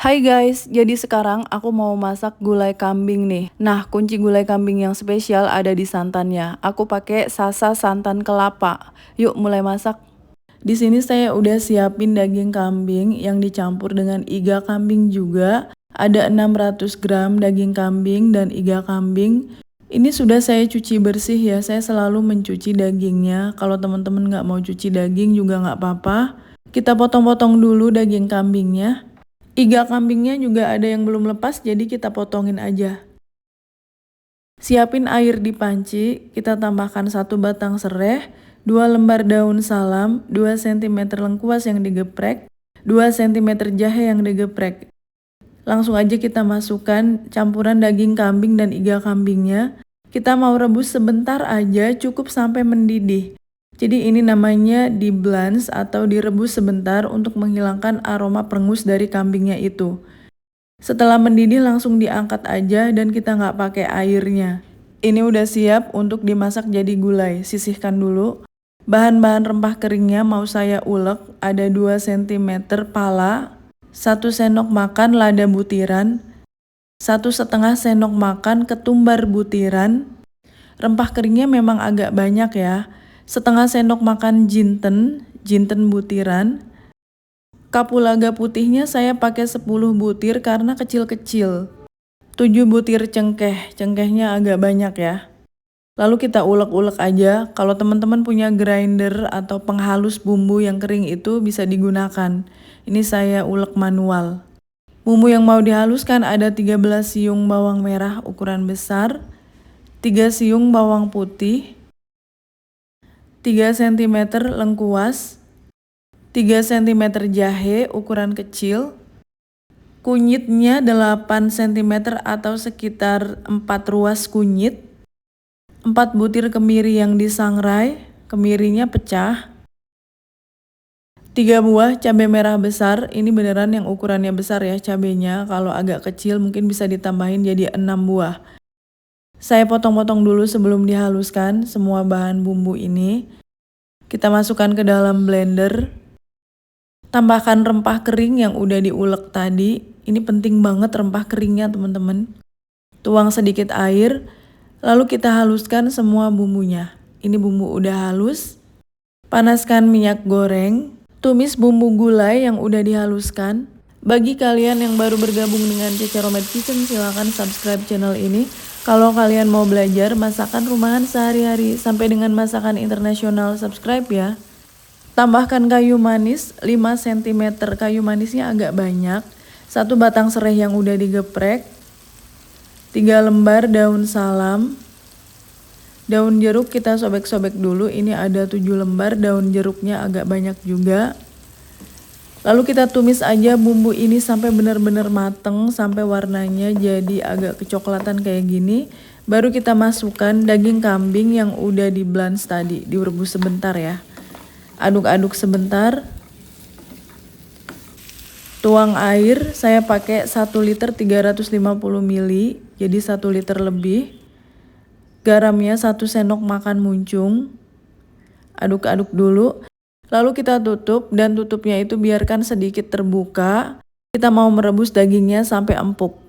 Hai guys, jadi sekarang aku mau masak gulai kambing nih. Nah, kunci gulai kambing yang spesial ada di santannya. Aku pakai sasa santan kelapa. Yuk mulai masak. Di sini saya udah siapin daging kambing yang dicampur dengan iga kambing juga. Ada 600 gram daging kambing dan iga kambing. Ini sudah saya cuci bersih ya, saya selalu mencuci dagingnya. Kalau teman-teman nggak mau cuci daging juga nggak apa-apa. Kita potong-potong dulu daging kambingnya. Iga kambingnya juga ada yang belum lepas, jadi kita potongin aja. Siapin air di panci, kita tambahkan 1 batang sereh, 2 lembar daun salam, 2 cm lengkuas yang digeprek, 2 cm jahe yang digeprek. Langsung aja kita masukkan campuran daging kambing dan iga kambingnya. Kita mau rebus sebentar aja, cukup sampai mendidih. Jadi ini namanya di blanch atau direbus sebentar untuk menghilangkan aroma perengus dari kambingnya itu. Setelah mendidih langsung diangkat aja dan kita nggak pakai airnya. Ini udah siap untuk dimasak jadi gulai, sisihkan dulu. Bahan-bahan rempah keringnya mau saya ulek, ada 2 cm pala, 1 sendok makan lada butiran, 1,5 sendok makan ketumbar butiran. Rempah keringnya memang agak banyak ya. Setengah sendok makan jinten butiran. Kapulaga putihnya saya pakai 10 butir karena kecil-kecil. 7 butir cengkehnya agak banyak ya. Lalu kita ulek-ulek aja. Kalau teman-teman punya grinder atau penghalus bumbu yang kering itu bisa digunakan. Ini saya ulek manual. Bumbu yang mau dihaluskan ada 13 siung bawang merah ukuran besar, 3 siung bawang putih, 3 cm lengkuas, 3 cm jahe ukuran kecil, kunyitnya 8 cm atau sekitar 4 ruas kunyit, 4 butir kemiri yang disangrai, kemirinya pecah, 3 buah cabai merah besar, ini beneran yang ukurannya besar ya cabenya, kalau agak kecil mungkin bisa ditambahin jadi 6 buah. Saya potong-potong dulu sebelum dihaluskan semua bahan bumbu ini. Kita masukkan ke dalam blender. Tambahkan rempah kering yang udah diulek tadi. Ini penting banget rempah keringnya teman-teman. Tuang sedikit air, lalu kita haluskan semua bumbunya. Ini bumbu udah halus. Panaskan minyak goreng. Tumis bumbu gulai yang udah dihaluskan. Bagi kalian yang baru bergabung dengan Cece Romet Kitchen, silahkan subscribe channel ini. Kalau kalian mau belajar masakan rumahan sehari-hari sampai dengan masakan internasional, subscribe ya. Tambahkan kayu manis, 5 cm kayu manisnya agak banyak. 1 batang serai yang udah digeprek. 3 lembar daun salam. Daun jeruk kita sobek-sobek dulu, ini ada 7 lembar, daun jeruknya agak banyak juga. Lalu kita tumis aja bumbu ini sampai benar-benar mateng, sampai warnanya jadi agak kecoklatan kayak gini. Baru kita masukkan daging kambing yang udah di blanch tadi, direbus sebentar ya. Aduk-aduk sebentar. Tuang air, saya pakai 1 liter 350 ml, jadi 1 liter lebih. Garamnya 1 sendok makan muncung. Aduk-aduk dulu. Lalu kita tutup dan tutupnya itu biarkan sedikit terbuka. Kita mau merebus dagingnya sampai empuk.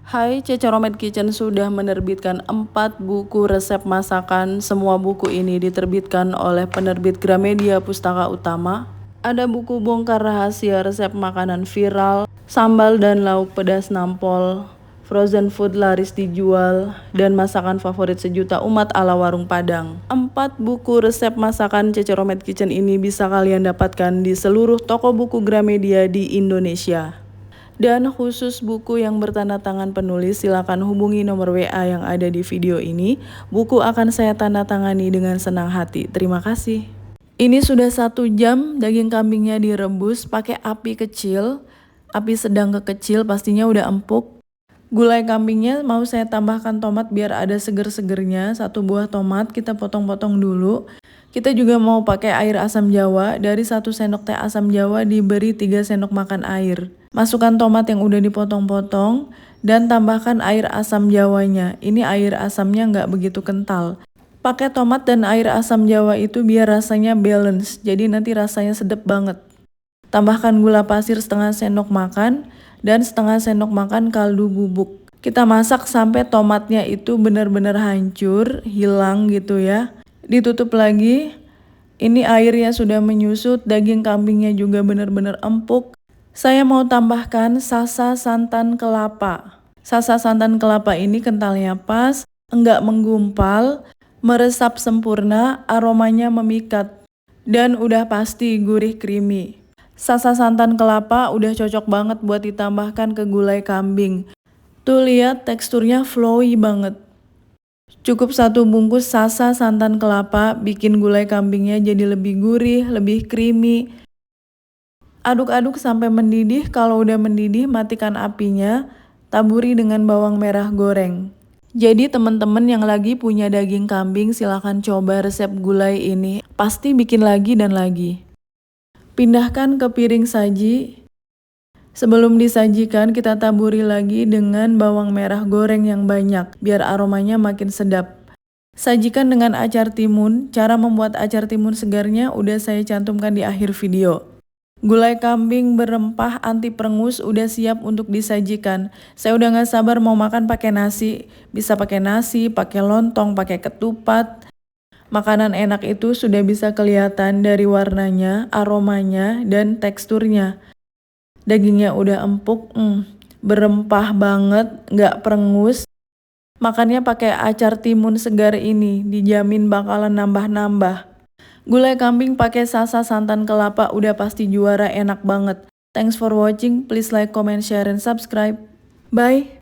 Hai, Cece Romet Kitchen sudah menerbitkan 4 buku resep masakan. Semua buku ini diterbitkan oleh penerbit Gramedia Pustaka Utama. Ada buku bongkar rahasia resep makanan viral, sambal dan lauk pedas nampol, frozen food laris dijual, dan masakan favorit sejuta umat ala warung Padang. 4 buku resep masakan Cece Romet Kitchen ini bisa kalian dapatkan di seluruh toko buku Gramedia di Indonesia. Dan khusus buku yang bertanda tangan penulis, silakan hubungi nomor WA yang ada di video ini. Buku akan saya tanda tangani dengan senang hati. Terima kasih. Ini sudah 1 jam daging kambingnya direbus pakai api kecil, api sedang ke kecil, pastinya udah empuk. Gulai kambingnya mau saya tambahkan tomat biar ada seger-segernya. 1 buah tomat kita potong-potong dulu. Kita juga mau pakai air asam jawa. Dari 1 sendok teh asam jawa diberi 3 sendok makan air. Masukkan tomat yang udah dipotong-potong dan tambahkan air asam jawanya. Ini air asamnya nggak begitu kental. Pakai tomat dan air asam jawa itu biar rasanya balance. Jadi nanti rasanya sedap banget. Tambahkan gula pasir 1/2 sendok makan dan setengah sendok makan kaldu bubuk. Kita masak sampai tomatnya itu benar-benar hancur, hilang gitu ya. Ditutup lagi. Ini airnya sudah menyusut, daging kambingnya juga benar-benar empuk. Saya mau tambahkan sasa santan kelapa. Sasa santan kelapa ini kentalnya pas, enggak menggumpal, meresap sempurna, aromanya memikat, dan udah pasti gurih creamy. Sasa santan kelapa udah cocok banget buat ditambahkan ke gulai kambing. Tuh lihat teksturnya flowy banget. Cukup 1 bungkus sasa santan kelapa bikin gulai kambingnya jadi lebih gurih, lebih creamy. Aduk-aduk sampai mendidih, kalau udah mendidih matikan apinya, taburi dengan bawang merah goreng. Jadi teman-teman yang lagi punya daging kambing silahkan coba resep gulai ini, pasti bikin lagi dan lagi. Pindahkan ke piring saji. Sebelum disajikan kita taburi lagi dengan bawang merah goreng yang banyak, biar aromanya makin sedap. Sajikan dengan acar timun, cara membuat acar timun segarnya udah saya cantumkan di akhir video. Gulai kambing berempah anti perengus udah siap untuk disajikan. Saya udah gak sabar mau makan pakai nasi. Bisa pakai nasi, pakai lontong, pakai ketupat. Makanan enak itu sudah bisa kelihatan dari warnanya, aromanya, dan teksturnya. Dagingnya udah empuk, berempah banget, gak perengus. Makannya pakai acar timun segar ini, dijamin bakalan nambah-nambah. Gulai kambing pakai sasa santan kelapa udah pasti juara, enak banget. Thanks for watching, please like, comment, share, and subscribe. Bye!